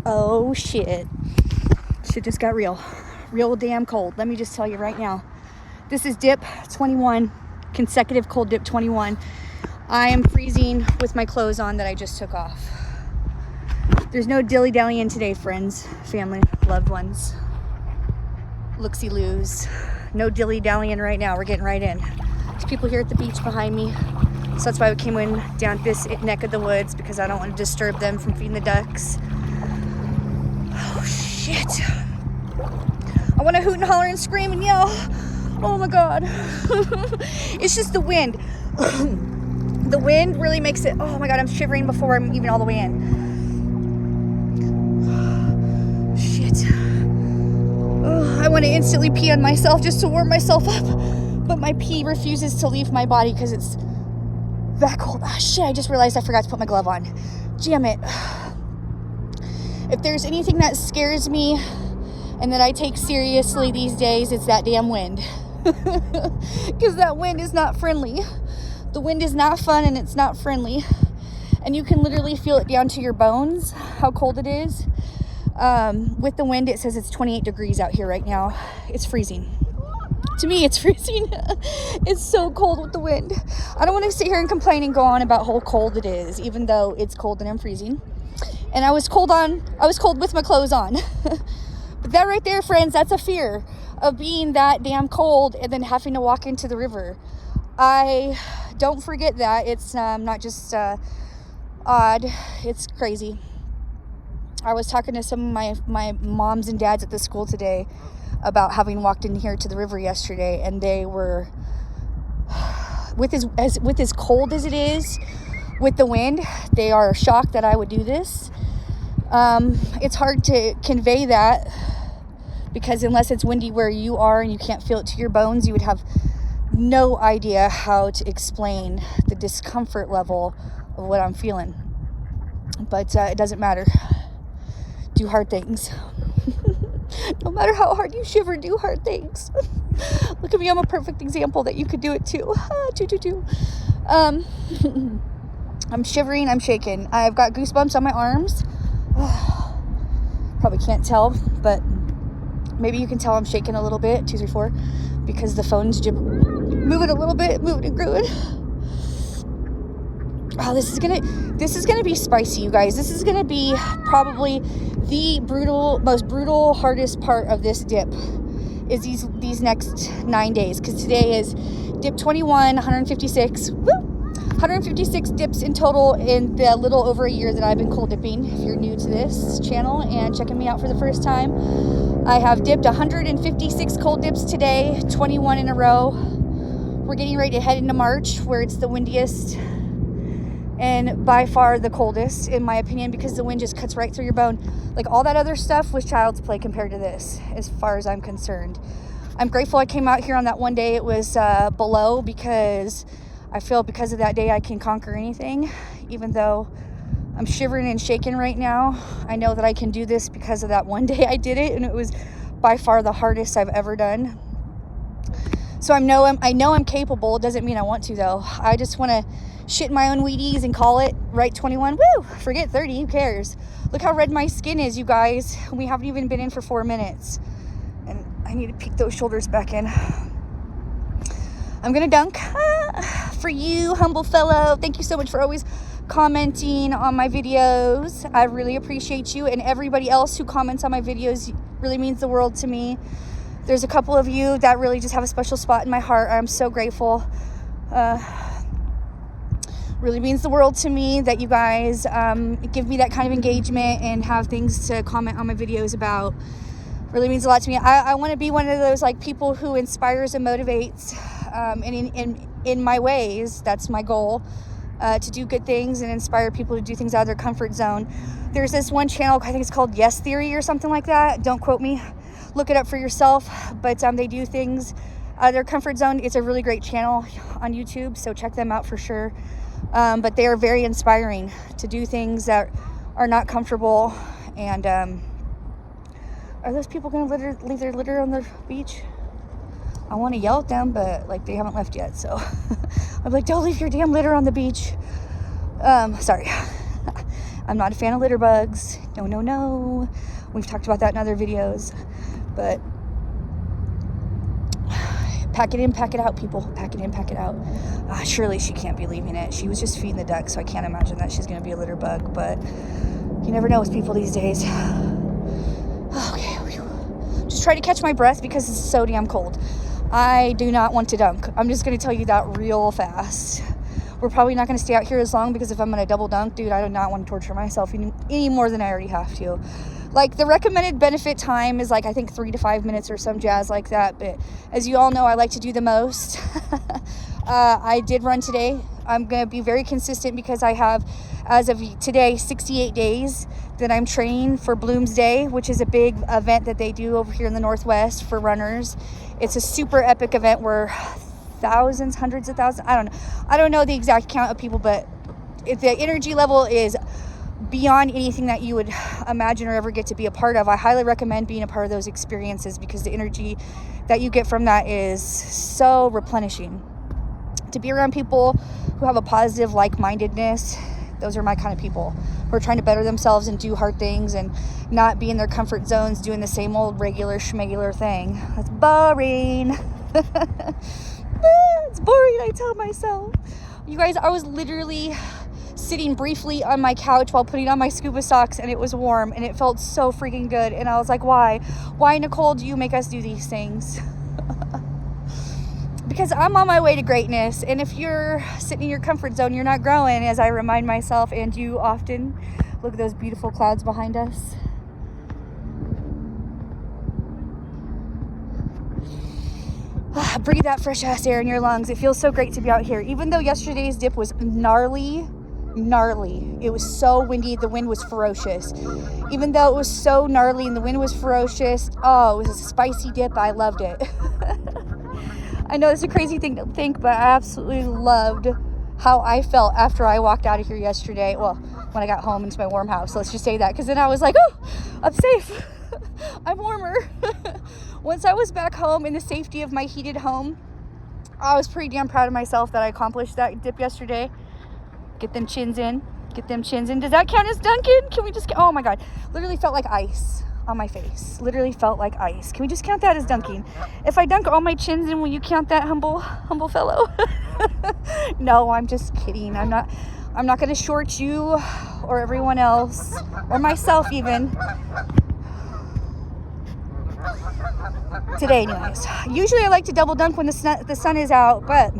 Oh shit. Shit just got real. Real damn cold. Let me just tell you right now. This is dip 21, consecutive cold dip 21. I am freezing with my clothes on that I just took off. There's no dilly-dallying today, friends, family, loved ones. Looksy-loos. No dilly-dallying right now. We're getting right in. There's people here at the beach behind me. So that's why we came in down this neck of the woods, because I don't want to disturb them from feeding the ducks. Oh, shit. I want to hoot and holler and scream and yell. Oh, my God. It's just the wind. The wind really makes it... Oh, my God, I'm shivering before I'm even all the way in. Shit. Oh, I want to instantly pee on myself just to warm myself up. But my pee refuses to leave my body because it's that cold. Ah, shit, I just realized I forgot to put my glove on. Damn it. If there's anything that scares me and that I take seriously these days, it's that damn wind. Because that wind is not friendly. The wind is not fun and it's not friendly. And you can literally feel it down to your bones, how cold it is. With the wind, it says it's 28 degrees out here right now. It's freezing. To me, it's freezing. It's so cold with the wind. I don't want to sit here and complain and go on about how cold it is, even though it's cold and I'm freezing. And I was cold with my clothes on. But that right there, friends, that's a fear of being that damn cold and then having to walk into the river. I don't forget that. It's not just odd. It's crazy. I was talking to some of my moms and dads at the school today about having walked in here to the river yesterday, and they were, with as cold as it is, with the wind, they are shocked that I would do this. It's hard to convey that, because unless it's windy where you are and you can't feel it to your bones, you would have no idea how to explain the discomfort level of what I'm feeling. But it doesn't matter. Do hard things. No matter how hard you shiver, do hard things. Look at me, I'm a perfect example that you could do it too. I'm shivering, I'm shaking. I've got goosebumps on my arms. Probably can't tell, but maybe you can tell I'm shaking a little bit. 2, 3, 4, because the phone's moving a little bit, moving and grooving. Oh, this is gonna be spicy, you guys. This is gonna be probably the most brutal, hardest part of this dip is these next 9 days, because today is dip 21, 156. Woo! 156 dips in total in the little over a year that I've been cold dipping. If you're new to this channel and checking me out for the first time, I have dipped 156 cold dips today, 21 in a row. We're getting ready to head into March, where it's the windiest and by far the coldest, in my opinion, because the wind just cuts right through your bone. Like, all that other stuff was child's play compared to this, as far as I'm concerned. I'm grateful I came out here on that one day it was below, because I feel because of that day I can conquer anything. Even though I'm shivering and shaking right now, I know that I can do this because of that one day I did it, and it was by far the hardest I've ever done. So I know I'm capable. It doesn't mean I want to, though. I just want to shit in my own Wheaties and call it right 21. Woo! Forget 30. Who cares? Look how red my skin is, you guys. We haven't even been in for 4 minutes. And I need to peek those shoulders back in. I'm going to dunk. For you, humble fellow. Thank you so much for always commenting on my videos. I really appreciate you. And everybody else who comments on my videos really means the world to me. There's a couple of you that really just have a special spot in my heart. I'm so grateful. Really means the world to me that you guys give me that kind of engagement and have things to comment on my videos about. Really means a lot to me. I want to be one of those like people who inspires and motivates, and in my ways. That's my goal, to do good things and inspire people to do things out of their comfort zone. There's this one channel, I think it's called Yes Theory or something like that. Don't quote me. Look it up for yourself. But they do things out of their comfort zone. It's a really great channel on YouTube, so check them out for sure. But they are very inspiring to do things that are not comfortable. And are those people going to leave their litter on the beach? I want to yell at them, but like they haven't left yet, so I'm like, don't leave your damn litter on the beach. Sorry. I'm not a fan of litter bugs. No, no, no. We've talked about that in other videos. But pack it in, pack it out, people. Pack it in, pack it out. Surely she can't be leaving it. She was just feeding the ducks, so I can't imagine that she's going to be a litter bug. But you never know with people these days. Okay. Just try to catch my breath because it's so damn cold. I do not want to dunk. I'm just going to tell you that real fast. We're probably not going to stay out here as long because if I'm going to double dunk, dude, I do not want to torture myself any more than I already have to. Like, the recommended benefit time is like, I think 3 to 5 minutes or some jazz like that. But as you all know, I like to do the most. I did run today. I'm going to be very consistent because I have, as of today, 68 days that I'm training for Bloomsday, which is a big event that they do over here in the Northwest for runners. It's a super epic event where thousands, hundreds of thousands, I don't know the exact count of people, but if the energy level is beyond anything that you would imagine or ever get to be a part of, I highly recommend being a part of those experiences because the energy that you get from that is so replenishing. To be around people who have a positive like-mindedness, those are my kind of people who are trying to better themselves and do hard things and not be in their comfort zones doing the same old regular schmegular thing. That's boring. It's boring, I tell myself. You guys, I was literally sitting briefly on my couch while putting on my scuba socks, and it was warm and it felt so freaking good. And I was like, why, Nicole, do you make us do these things? Because I'm on my way to greatness, and if you're sitting in your comfort zone, you're not growing, as I remind myself and you often. Look at those beautiful clouds behind us. Breathe that fresh ass air in your lungs. It feels so great to be out here. Even though yesterday's dip was gnarly. It was so windy. The wind was ferocious. Even though it was so gnarly and the wind was ferocious, oh, it was a spicy dip. I loved it. I know it's a crazy thing to think, but I absolutely loved how I felt after I walked out of here yesterday. Well, when I got home into my warm house. Let's just say that. Because then I was like, oh, I'm safe. I'm warmer. Once I was back home in the safety of my heated home, I was pretty damn proud of myself that I accomplished that dip yesterday. Get them chins in. Does that count as dunking? Can we just, oh my God. Literally felt like ice on my face. Literally felt like ice. Can we just count that as dunking? If I dunk all my chins in, will you count that, humble fellow? No, I'm just kidding. I'm not going to short you or everyone else or myself even. Today, anyways. Usually I like to double dunk when the sun is out, but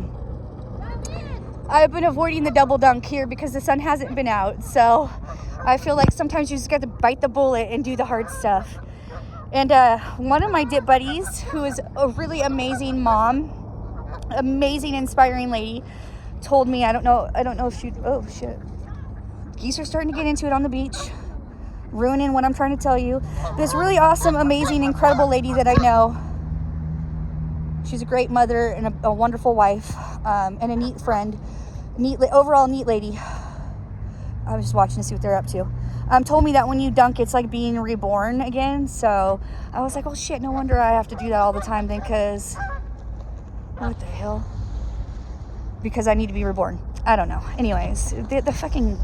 I've been avoiding the double dunk here because the sun hasn't been out. So I feel like sometimes you just got to bite the bullet and do the hard stuff. And one of my dip buddies, who is a really amazing mom, amazing, inspiring lady, told me, I don't know if she, oh shit. Geese are starting to get into it on the beach, ruining what I'm trying to tell you. This really awesome, amazing, incredible lady that I know. She's a great mother and a wonderful wife, and a neat friend, overall neat lady. I was just watching to see what they're up to. Told me that when you dunk, it's like being reborn again. So I was like, oh shit, no wonder I have to do that all the time then, because what the hell? Because I need to be reborn. I don't know. Anyways, the fucking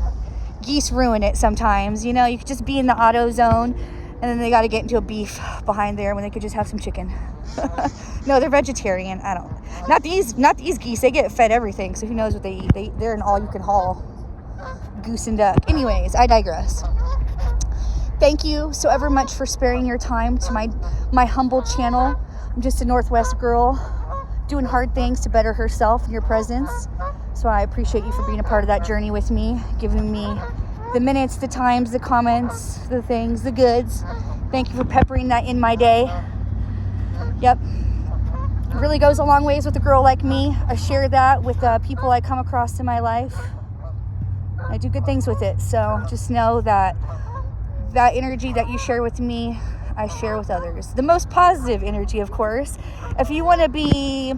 geese ruin it sometimes. You know, you could just be in the auto zone, and then they got to get into a beef behind there when they could just have some chicken. No, they're vegetarian. I don't. Not these geese. They get fed everything, so who knows what they eat. They're an all-you-can-haul goose and duck. Anyways, I digress. Thank you so ever much for sparing your time to my humble channel. I'm just a Northwest girl doing hard things to better herself in your presence. So I appreciate you for being a part of that journey with me, giving me the minutes, the times, the comments, the things, the goods. Thank you for peppering that in my day. Yep. It really goes a long ways with a girl like me. I share that with people I come across in my life. I do good things with it. So just know that that energy that you share with me, I share with others. The most positive energy, of course. If you want to be,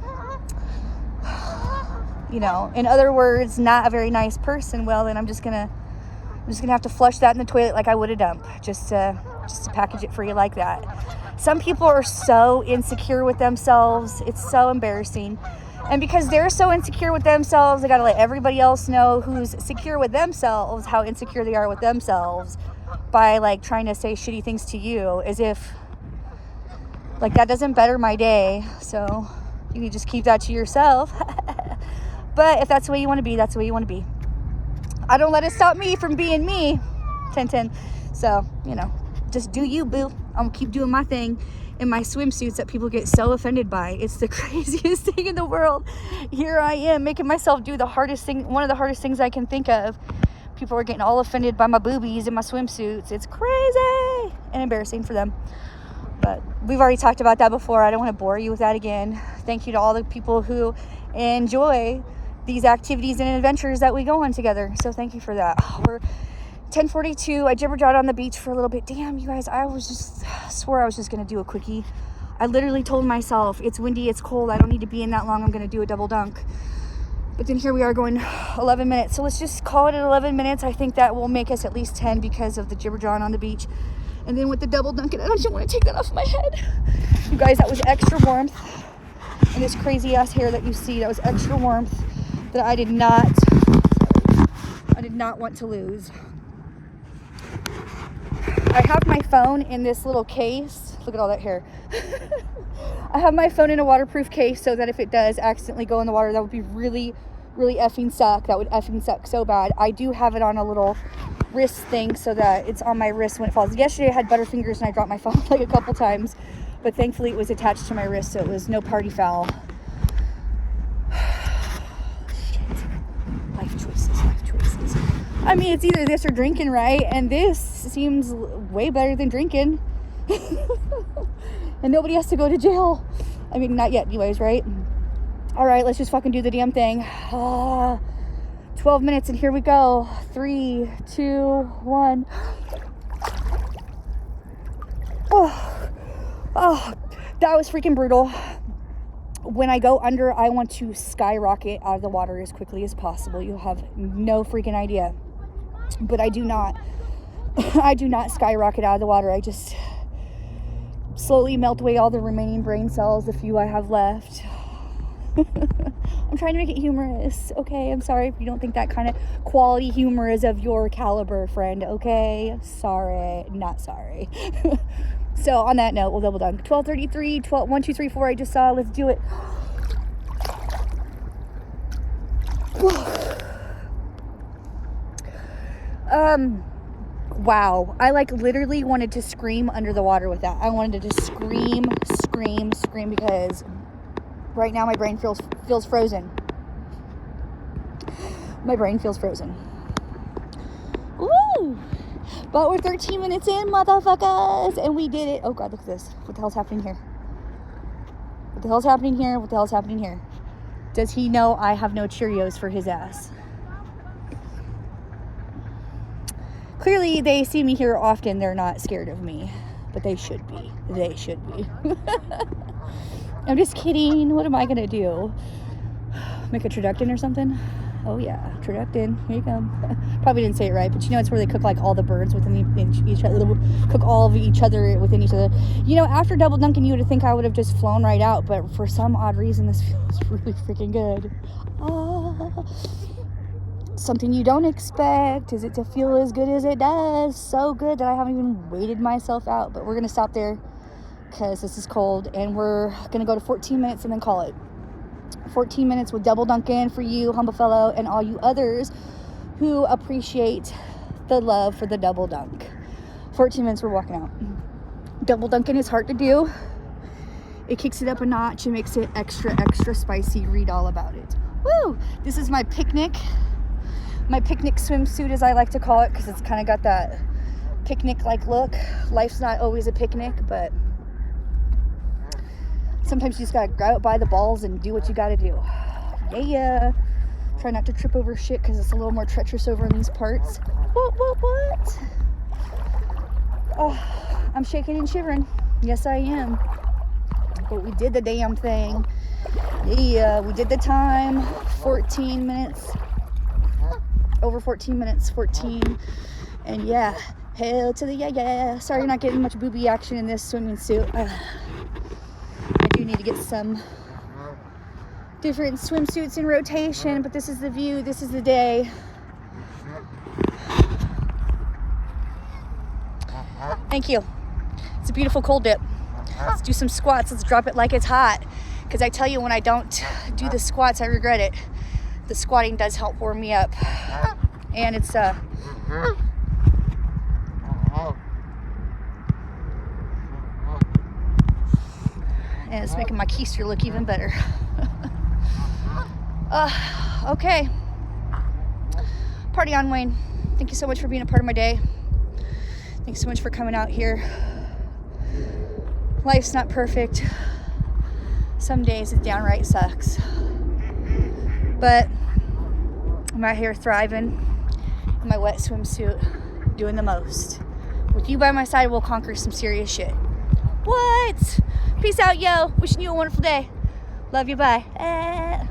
you know, in other words, not a very nice person, well, then I'm just gonna have to flush that in the toilet like I would a dump, just to package it for you like that. Some people are so insecure with themselves. It's so embarrassing. And because they're so insecure with themselves, they gotta let everybody else know who's secure with themselves how insecure they are with themselves by like trying to say shitty things to you, as if like that doesn't better my day. So you can just keep that to yourself. But if that's the way you want to be, that's the way you want to be. I don't let it stop me from being me. 10-10. So, you know, just do you, boo. I'm gonna keep doing my thing in my swimsuits that people get so offended by. It's the craziest thing in the world. Here I am making myself do the hardest thing, one of the hardest things I can think of. People are getting all offended by my boobies and my swimsuits. It's crazy and embarrassing for them. But we've already talked about that before. I don't want to bore you with that again. Thank you to all the people who enjoy these activities and adventures that we go on together. So thank you for that. We're 10:42. I jibber-jawed on the beach for a little bit. Damn, you guys, swore I was just going to do a quickie. I literally told myself, it's windy, it's cold, I don't need to be in that long, I'm going to do a double dunk. But then here we are going 11 minutes. So let's just call it at 11 minutes. I think that will make us at least 10 because of the jibber-jawing on the beach. And then with the double dunk, I don't want to take that off my head. You guys, that was extra warmth. And this crazy ass hair that you see, that was extra warmth that I did not want to lose. I have my phone in this little case. Look at all that hair. I have my phone in a waterproof case so that if it does accidentally go in the water, that would be really, really effing suck. That would effing suck so bad. I do have it on a little wrist thing so that it's on my wrist when it falls. Yesterday I had butterfingers and I dropped my phone like a couple times, but thankfully it was attached to my wrist, so it was no party foul. Life choices. I mean, it's either this or drinking, right? And this seems way better than drinking. And nobody has to go to jail. I mean, not yet anyways, right? All right, let's just fucking do the damn thing. 12 minutes and here we go. 3, 2, 1. Oh, that was freaking brutal. When I go under, I want to skyrocket out of the water as quickly as possible. You'll have no freaking idea. But I do not skyrocket out of the water. I just slowly melt away all the remaining brain cells, the few I have left. I'm trying to make it humorous, okay? I'm sorry if you don't think that kind of quality humor is of your caliber, friend, okay? Sorry, not sorry. So on that note, we'll double dunk. 12:33, 1, 2, 3, 4, I just saw. Let's do it. Wow. I like literally wanted to scream under the water with that. I wanted to scream because right now my brain feels frozen. My brain feels frozen. Woo! But we're 13 minutes in, motherfuckers, and we did it. Oh God, look at this. What the hell's happening here? What the hell's happening here? What the hell's happening here? Does he know I have no Cheerios for his ass? Clearly, they see me here often. They're not scared of me, but they should be. They should be. I'm just kidding. What am I gonna do? Make a turducken or something? Oh yeah, turducken. Here you come. Probably didn't say it right, but you know it's where they cook like all the birds within each other. Cook all of each other within each other. You know, after double dunking, you would think I would have just flown right out, but for some odd reason, this feels really freaking good. Something you don't expect is it to feel as good as it does. So good that I haven't even weighted myself out. But we're gonna stop there because this is cold, and we're gonna go to 14 minutes and then call it. 14 minutes with double dunking for you, humble fellow, and all you others who appreciate the love for the double dunk. 14 minutes, we're walking out. Double dunking is hard to do. It kicks it up a notch and makes it extra spicy. Read all about it. Woo! This is my picnic swimsuit, as I like to call it, because it's kind of got that picnic-like look. Life's not always a picnic, but sometimes you just gotta go out by the balls and do what you gotta do. Yeah. Try not to trip over shit because it's a little more treacherous over in these parts. What? Oh, I'm shaking and shivering. Yes, I am. But we did the damn thing. Yeah, we did the time. 14 minutes. Over 14 minutes. 14. And yeah, hell to the yeah. Sorry you're not getting much booby action in this swimming suit. I do need to get some different swimsuits in rotation, but this is the view, this is the day. Thank you. It's a beautiful cold dip. Let's do some squats. Let's drop it like it's hot. Because I tell you, when I don't do the squats, I regret it. The squatting does help warm me up. And it's and it's making my keister look even better. Okay. Party on, Wayne. Thank you so much for being a part of my day. Thanks so much for coming out here. Life's not perfect. Some days it downright sucks. But I'm out here thriving in my wet swimsuit, doing the most. With you by my side, we'll conquer some serious shit. What? Peace out, yo. Wishing you a wonderful day. Love you, bye.